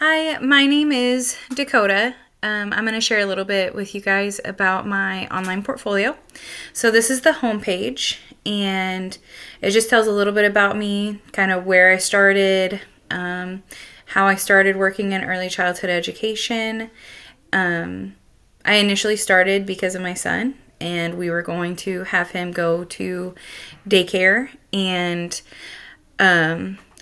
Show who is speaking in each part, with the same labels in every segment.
Speaker 1: Hi, my name is Dakota. I'm going to share a little bit with you guys about my online portfolio. So, this is the homepage, and it just tells a little bit about me, kind of where I started, how I started working in early childhood education. I initially started because of my son, and we were going to have him go to daycare, and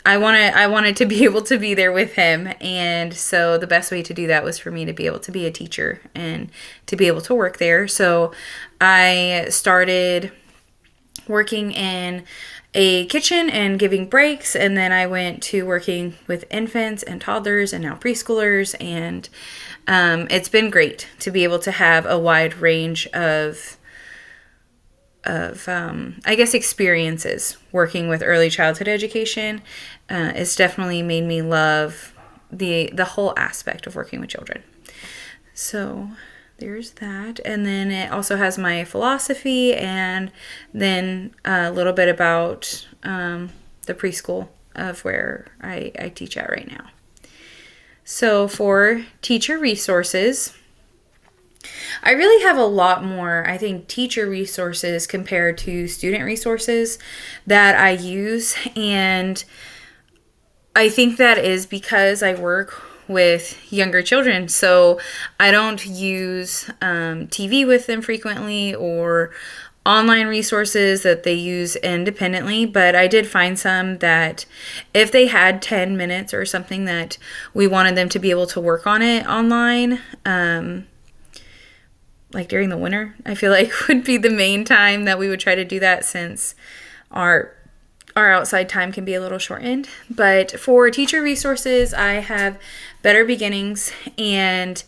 Speaker 1: I wanted to be able to be there with him, and so the best way to do that was for me to be able to be a teacher and to be able to work there. So I started working in a kitchen and giving breaks, and then I went to working with infants and toddlers and now preschoolers, and it's been great to be able to have a wide range of I guess experiences working with early childhood education. It's definitely made me love the whole aspect of working with children. So there's that, and then it also has my philosophy, and then a little bit about the preschool of where I teach at right now. So for teacher resources, I really have a lot more, I think, teacher resources compared to student resources that I use. And I think that is because I work with younger children. So I don't use TV with them frequently or online resources that they use independently, but I did find some that if they had 10 minutes or something that we wanted them to be able to work on it online, like during the winter, I feel like would be the main time that we would try to do that, since our outside time can be a little shortened. But for teacher resources, I have Better Beginnings, and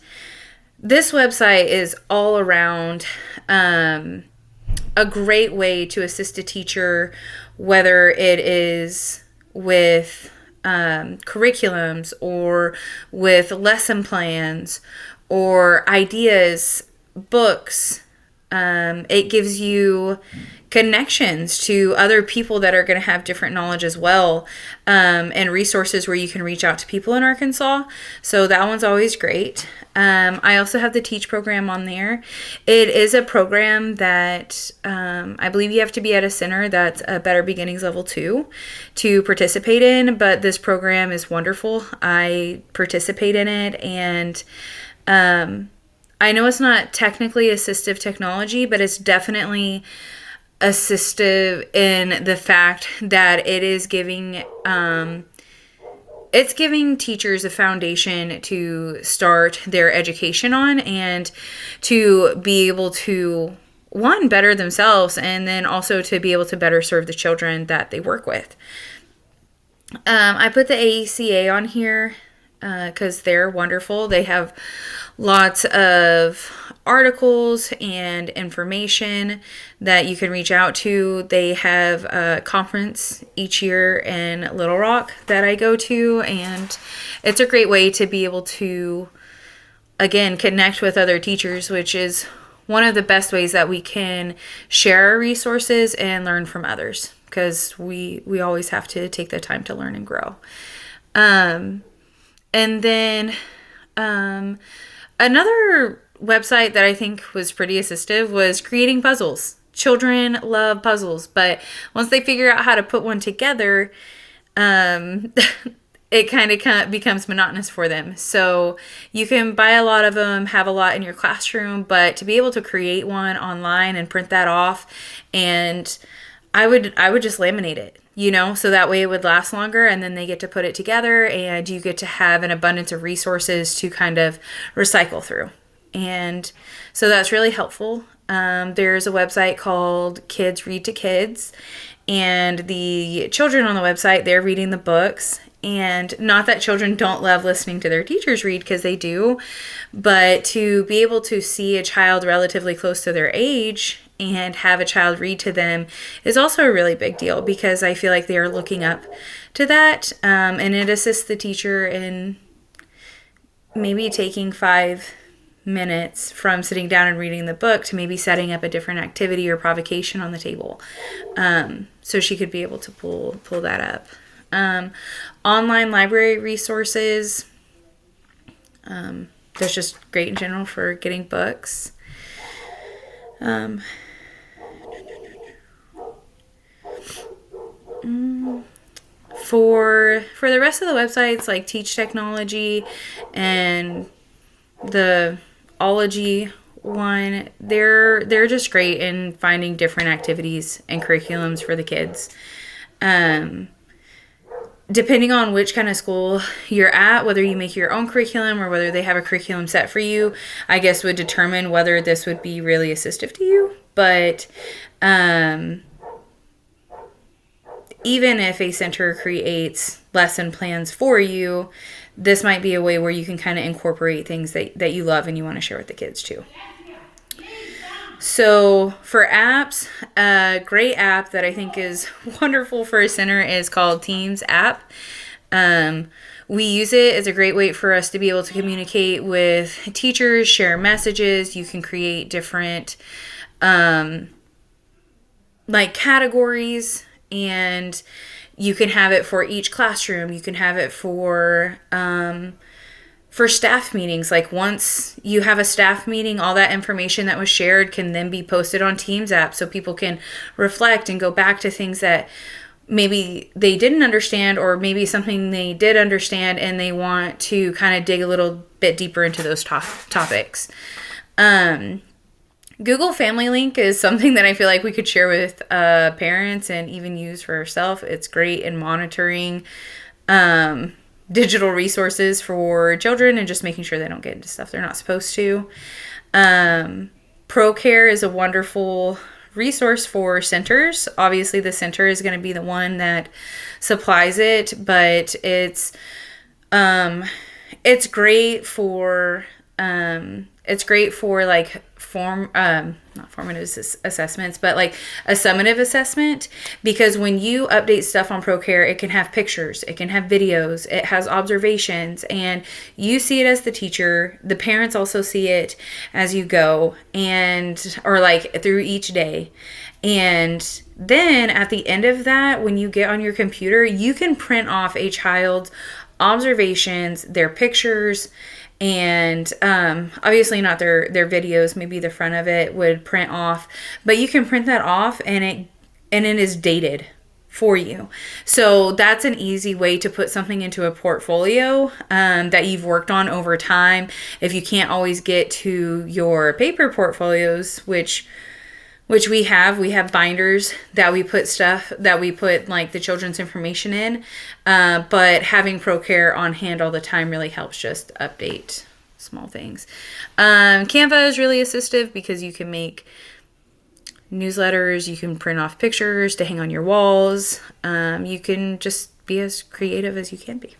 Speaker 1: this website is all around a great way to assist a teacher, whether it is with curriculums or with lesson plans or ideas, books. It gives you connections to other people that are going to have different knowledge as well, and resources where you can reach out to people in Arkansas. So that one's always great. I also have the Teach program on there. It is a program that I believe you have to be at a center that's a Better Beginnings Level 2 to participate in, but this program is wonderful. I participate in it, and I know it's not technically assistive technology, but it's definitely assistive in the fact that it is giving it's giving teachers a foundation to start their education on, and to be able to, one, better themselves, and then also to be able to better serve the children that they work with. I put the AECA on here because they're wonderful. They have lots of articles and information that you can reach out to. They have a conference each year in Little Rock that I go to, and it's a great way to be able to, again, connect with other teachers, which is one of the best ways that we can share our resources and learn from others, because we always have to take the time to learn and grow. And then another website that I think was pretty assistive was creating puzzles. Children love puzzles, but once they figure out how to put one together, it kind of becomes monotonous for them. So you can buy a lot of them, have a lot in your classroom, but to be able to create one online and print that off, and I would just laminate it, so that way it would last longer, and then they get to put it together, and you get to have an abundance of resources to kind of recycle through. And so that's really helpful. There's a website called Kids Read to Kids, and the children on the website, they're reading the books. And not that children don't love listening to their teachers read, because they do, but to be able to see a child relatively close to their age and have a child read to them is also a really big deal, because I feel like they are looking up to that, and it assists the teacher in maybe taking 5 minutes from sitting down and reading the book to maybe setting up a different activity or provocation on the table, so she could be able to pull that up. Online library resources, That's just great in general for getting books. For the rest of the websites, like Teach Technology and the Ology one, they're just great in finding different activities and curriculums for the kids. Depending on which kind of school you're at, whether you make your own curriculum or whether they have a curriculum set for you, I guess would determine whether this would be really assistive to you. But even if a center creates lesson plans for you, this might be a way where you can kind of incorporate things that you love and you want to share with the kids too. So for apps, a great app that I think is wonderful for a center is called Teams app. We use it as a great way for us to be able to communicate with teachers, share messages. You can create different like categories, and you can have it for each classroom. You can have it for staff meetings. Like once you have a staff meeting, all that information that was shared can then be posted on Teams app so people can reflect and go back to things that maybe they didn't understand, or maybe something they did understand and they want to kind of dig a little bit deeper into those topics. Google Family Link is something that I feel like we could share with parents and even use for ourselves. It's great in monitoring digital resources for children and just making sure they don't get into stuff they're not supposed to. ProCare is a wonderful resource for centers. Obviously, the center is going to be the one that supplies it, but it's great for like not formative assessments, but like a summative assessment, because when you update stuff on ProCare, it can have pictures, it can have videos, it has observations, and you see it as the teacher. The parents also see it as you go, or like through each day. And then at the end of that, when you get on your computer, you can print off a child's observations, their pictures, and obviously not their videos. Maybe the front of it would print off, but you can print that off and it is dated for you. So that's an easy way to put something into a portfolio that you've worked on over time. If you can't always get to your paper portfolios, which we have binders that we put like the children's information in, but having ProCare on hand all the time really helps just update small things. Canva is really assistive because you can make newsletters, you can print off pictures to hang on your walls. You can just be as creative as you can be.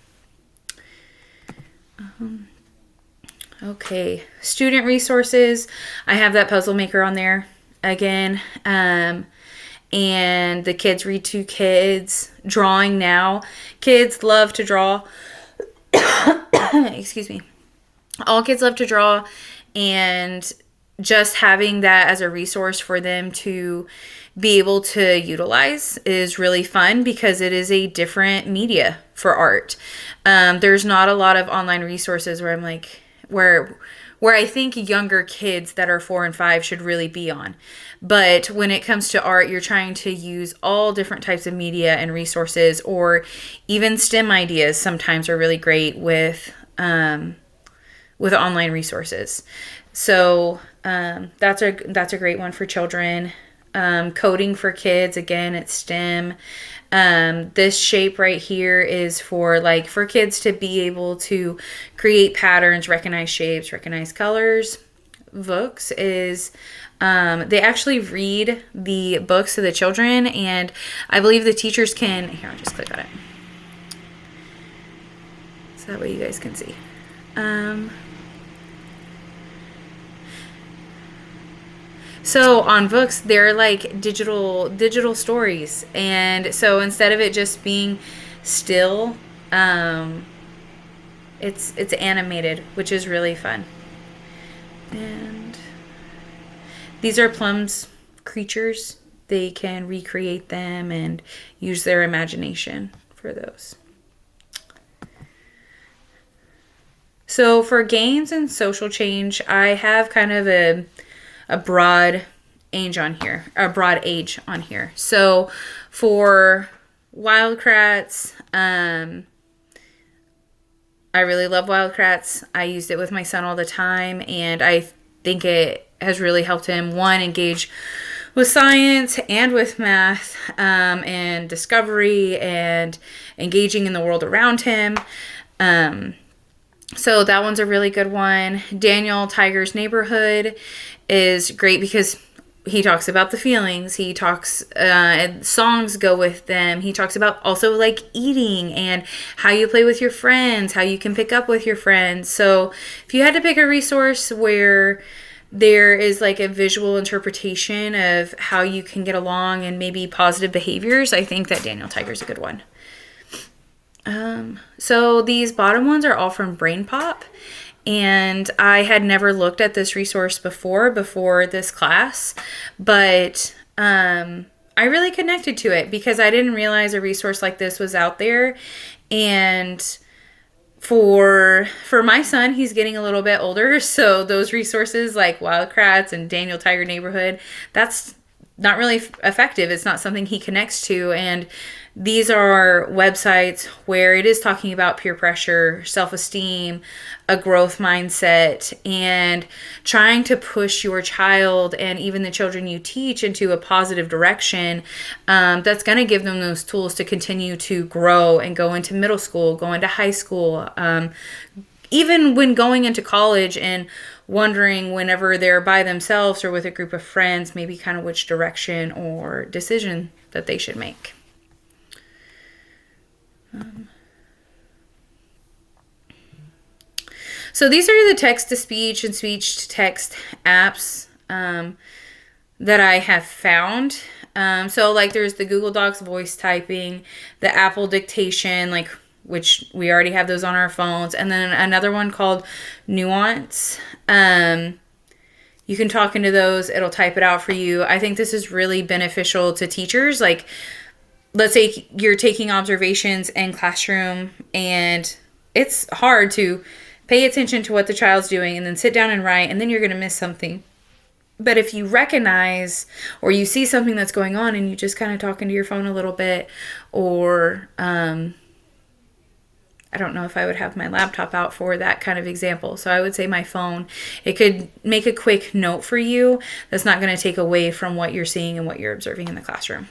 Speaker 1: Okay, student resources. I have that puzzle maker on there again, and the Kids Read to Kids, drawing now. Kids love to draw. Excuse me. All kids love to draw, and just having that as a resource for them to be able to utilize is really fun because it is a different media for art. There's not a lot of online resources where I'm like, where I think younger kids that are 4 and 5 should really be on. But when it comes to art, you're trying to use all different types of media and resources, or even STEM ideas sometimes are really great with online resources. So that's a great one for children. Coding for kids, again, it's STEM. This shape right here is for kids to be able to create patterns, recognize shapes, recognize colors. Books is, they actually read the books to the children, and I believe the teachers can, here, I'll just click on it. So that way you guys can see. So on books, they're like digital stories. And so instead of it just being still, it's animated, which is really fun. And these are Plum's creatures. They can recreate them and use their imagination for those. So for gains and social change, I have kind of a broad age on here, So for Wildcrats, I really love Wildcrats. I used it with my son all the time, and I think it has really helped him, one, engage with science and with math, and discovery and engaging in the world around him. So that one's a really good one. Daniel Tiger's Neighborhood is great because he talks about the feelings. He talks, songs go with them. He talks about also like eating and how you play with your friends, how you can pick up with your friends. So if you had to pick a resource where there is like a visual interpretation of how you can get along and maybe positive behaviors, I think that Daniel Tiger's a good one. So these bottom ones are all from Brain Pop, and I had never looked at this resource before this class, but I really connected to it because I didn't realize a resource like this was out there. And for my son, he's getting a little bit older, so those resources like Wildcrats and Daniel Tiger Neighborhood, that's not really effective. It's not something he connects to. And these are websites where it is talking about peer pressure, self-esteem, a growth mindset, and trying to push your child and even the children you teach into a positive direction, that's going to give them those tools to continue to grow and go into middle school, go into high school, even when going into college and wondering whenever they're by themselves or with a group of friends, maybe kind of which direction or decision that they should make. So these are the text-to-speech and speech-to-text apps that I have found. So like there's the Google Docs voice typing, the Apple dictation, like which we already have those on our phones, and then another one called Nuance. You can talk into those. It'll type it out for you. I think this is really beneficial to teachers. Like, let's say you're taking observations in classroom and it's hard to pay attention to what the child's doing and then sit down and write, and then you're going to miss something. But if you recognize or you see something that's going on and you just kind of talk into your phone a little bit, or I don't know if I would have my laptop out for that kind of example. So I would say my phone. It could make a quick note for you that's not going to take away from what you're seeing and what you're observing in the classroom.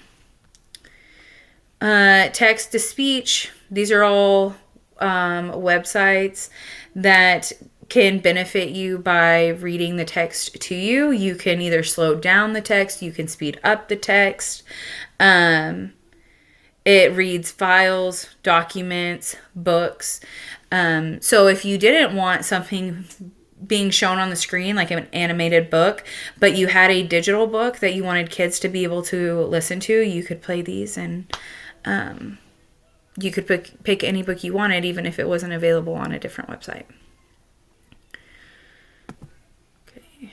Speaker 1: Text to speech. These are all websites that can benefit you by reading the text to you. You can either slow down the text, you can speed up the text. It reads files, documents, books. So if you didn't want something being shown on the screen, like an animated book, but you had a digital book that you wanted kids to be able to listen to, you could play these, and you could pick any book you wanted, even if it wasn't available on a different website. Okay.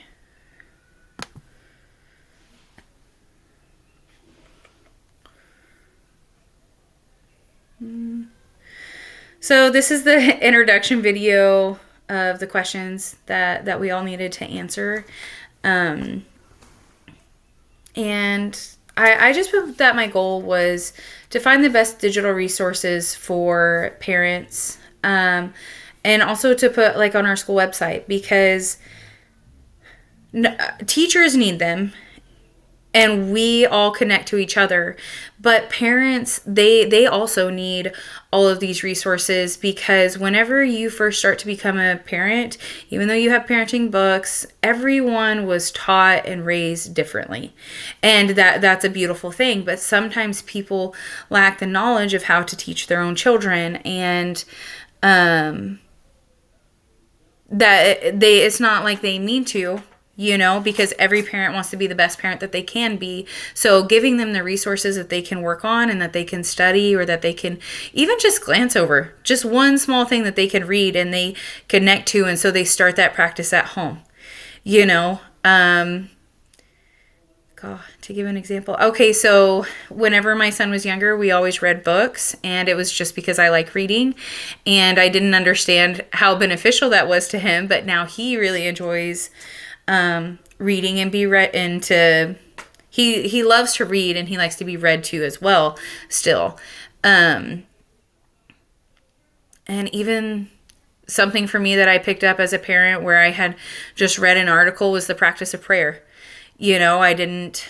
Speaker 1: So this is the introduction video of the questions that we all needed to answer. And I just put that my goal was to find the best digital resources for parents, and also to put like on our school website, because teachers need them and we all connect to each other, but parents, they also need all of these resources, because whenever you first start to become a parent, even though you have parenting books, everyone was taught and raised differently, and that's a beautiful thing. But sometimes people lack the knowledge of how to teach their own children, and it's not like they mean to, because every parent wants to be the best parent that they can be. So giving them the resources that they can work on and that they can study, or that they can even just glance over, just one small thing that they can read and they connect to. And so they start that practice at home, God, to give an example. Okay, so whenever my son was younger, we always read books, and it was just because I like reading, and I didn't understand how beneficial that was to him, but now he really enjoys reading and be read into. He loves to read, and he likes to be read to as well still. And even something for me that I picked up as a parent where I had just read an article was the practice of prayer. I didn't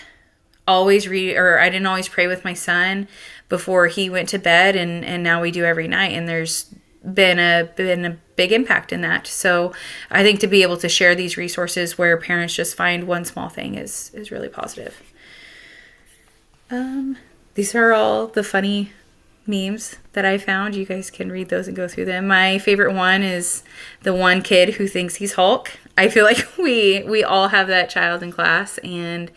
Speaker 1: always read, or I didn't always pray with my son before he went to bed, and now we do every night, and there's been a big impact in that. So I think to be able to share these resources where parents just find one small thing is really positive. These are all the funny memes that I found. You guys can read those and go through them. My favorite one is the one kid who thinks he's Hulk. I feel like we all have that child in class, and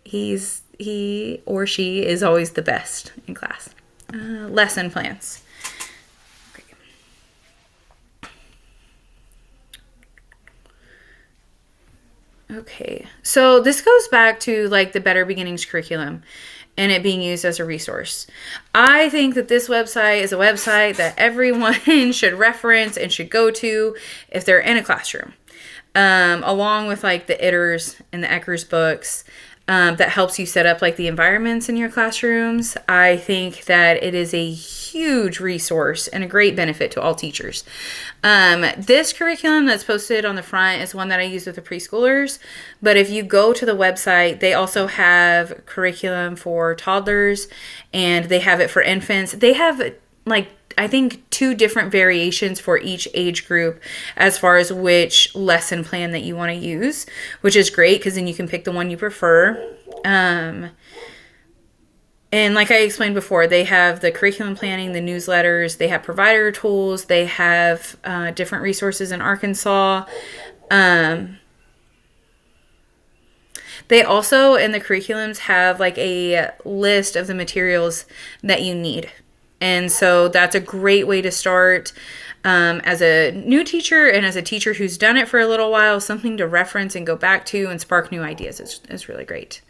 Speaker 1: he or she is always the best in class. Lesson plans. Okay, so this goes back to like the Better Beginnings curriculum and it being used as a resource. I think that this website is a website that everyone should reference and should go to if they're in a classroom, along with like the Itters and the Eckers books. That helps you set up like the environments in your classrooms. I think that it is a huge resource and a great benefit to all teachers. This curriculum that's posted on the front is one that I use with the preschoolers, but if you go to the website, they also have curriculum for toddlers and they have it for infants. They have like, I think 2 different variations for each age group as far as which lesson plan that you want to use, which is great because then you can pick the one you prefer. And like I explained before, they have the curriculum planning, the newsletters, they have provider tools, they have different resources in Arkansas. They also, in the curriculums, have like a list of the materials that you need. And so that's a great way to start as a new teacher and as a teacher who's done it for a little while. Something to reference and go back to and spark new ideas is really great.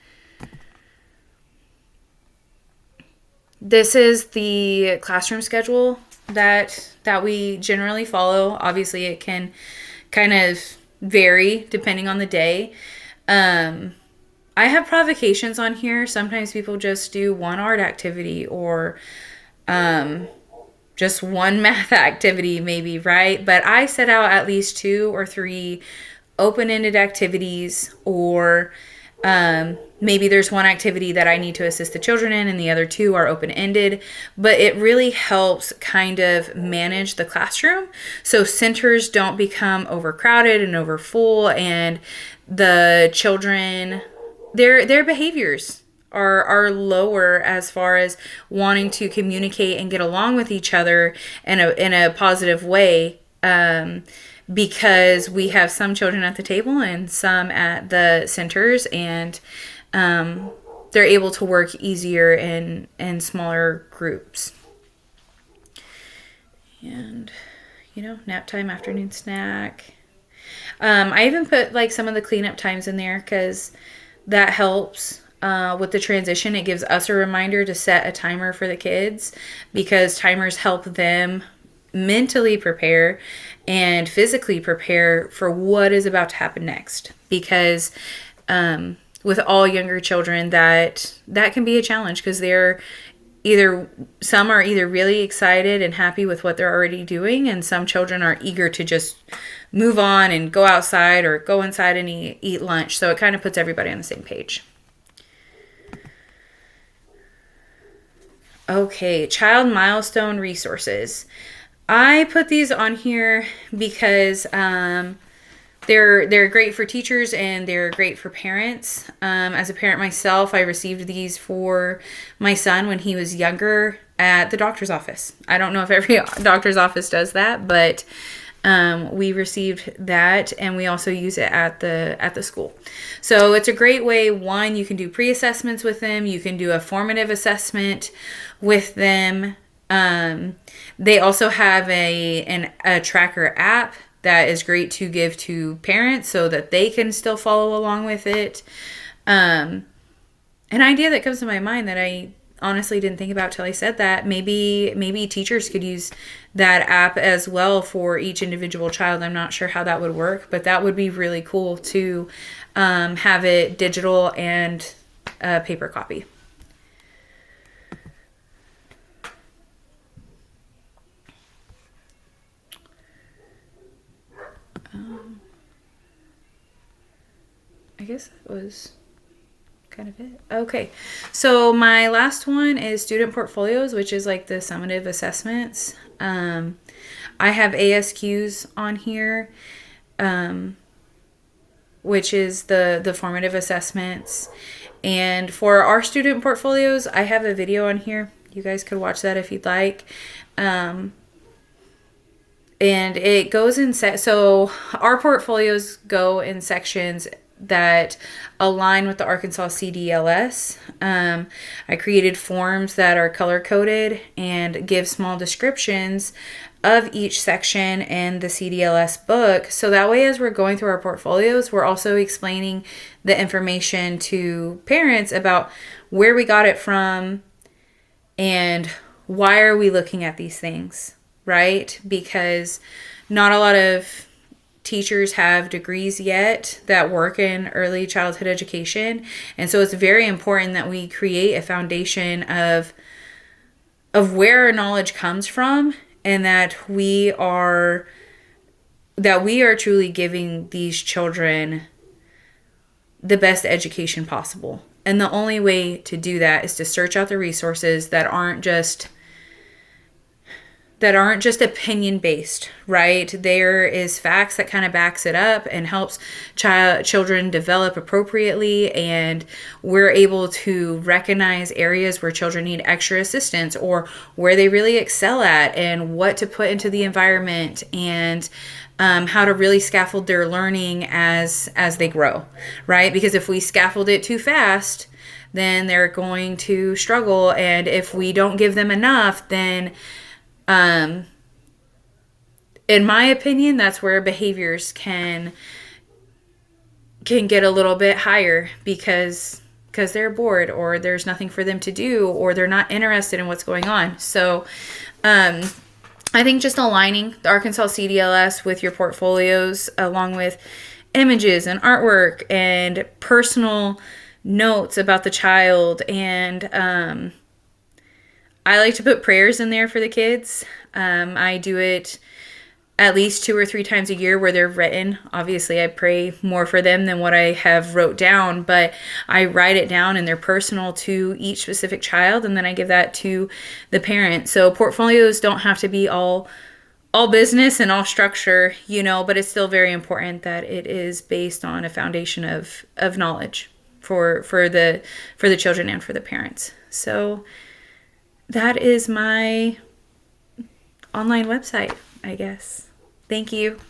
Speaker 1: This is the classroom schedule that we generally follow. Obviously, it can kind of vary depending on the day. I have provocations on here. Sometimes people just do one art activity or just one math activity maybe, right? But I set out at least 2 or 3 open-ended activities, or maybe there's one activity that I need to assist the children in and the other 2 are open-ended, but it really helps kind of manage the classroom so centers don't become overcrowded and overfull, and the children, their behaviors are lower as far as wanting to communicate and get along with each other in a positive way, because we have some children at the table and some at the centers, and they're able to work easier in smaller groups. And nap time, afternoon snack. I even put like some of the cleanup times in there because that helps. With the transition, it gives us a reminder to set a timer for the kids, because timers help them mentally prepare and physically prepare for what is about to happen next. Because with all younger children, that can be a challenge, because some are either really excited and happy with what they're already doing, and some children are eager to just move on and go outside or go inside and eat lunch. So it kind of puts everybody on the same page. Okay, child milestone resources. I put these on here because they're great for teachers and they're great for parents. As a parent myself, I received these for my son when he was younger at the doctor's office. I don't know if every doctor's office does that, but we received that, and we also use it at the school. So it's a great way. One, you can do pre-assessments with them. You can do a formative assessment with them. They also have a tracker app that is great to give to parents so that they can still follow along with it. An idea that comes to my mind that I honestly didn't think about till I said that, maybe teachers could use that app as well for each individual child. I'm not sure how that would work, but that would be really cool to have it digital and paper copy. I guess that was kind of it. Okay, so my last one is student portfolios, which is like the summative assessments. I have ASQs on here, which is the formative assessments. And for our student portfolios, I have a video on here. You guys could watch that if you'd like. And it goes in so our portfolios go in sections that align with the Arkansas CDLS. I created forms that are color coded and give small descriptions of each section in the CDLS book. So that way, as we're going through our portfolios, we're also explaining the information to parents about where we got it from and why are we looking at these things, right? Because not a lot of teachers have degrees yet that work in early childhood education. And so it's very important that we create a foundation of where our knowledge comes from, and that we are truly giving these children the best education possible. And the only way to do that is to search out the resources that aren't just opinion based, right? There is facts that kind of backs it up and helps children develop appropriately, and we're able to recognize areas where children need extra assistance or where they really excel at, and what to put into the environment, and how to really scaffold their learning as they grow, right? Because if we scaffold it too fast, then they're going to struggle, and if we don't give them enough, then in my opinion, that's where behaviors can get a little bit higher because they're bored, or there's nothing for them to do, or they're not interested in what's going on. So, I think just aligning the Arkansas CDLS with your portfolios, along with images and artwork and personal notes about the child, and I like to put prayers in there for the kids. I do it at least 2 or 3 times a year where they're written. Obviously, I pray more for them than what I have wrote down, but I write it down and they're personal to each specific child, and then I give that to the parent. So portfolios don't have to be all business and all structure, but it's still very important that it is based on a foundation of knowledge for the children and for the parents. So that is my online website, I guess. Thank you.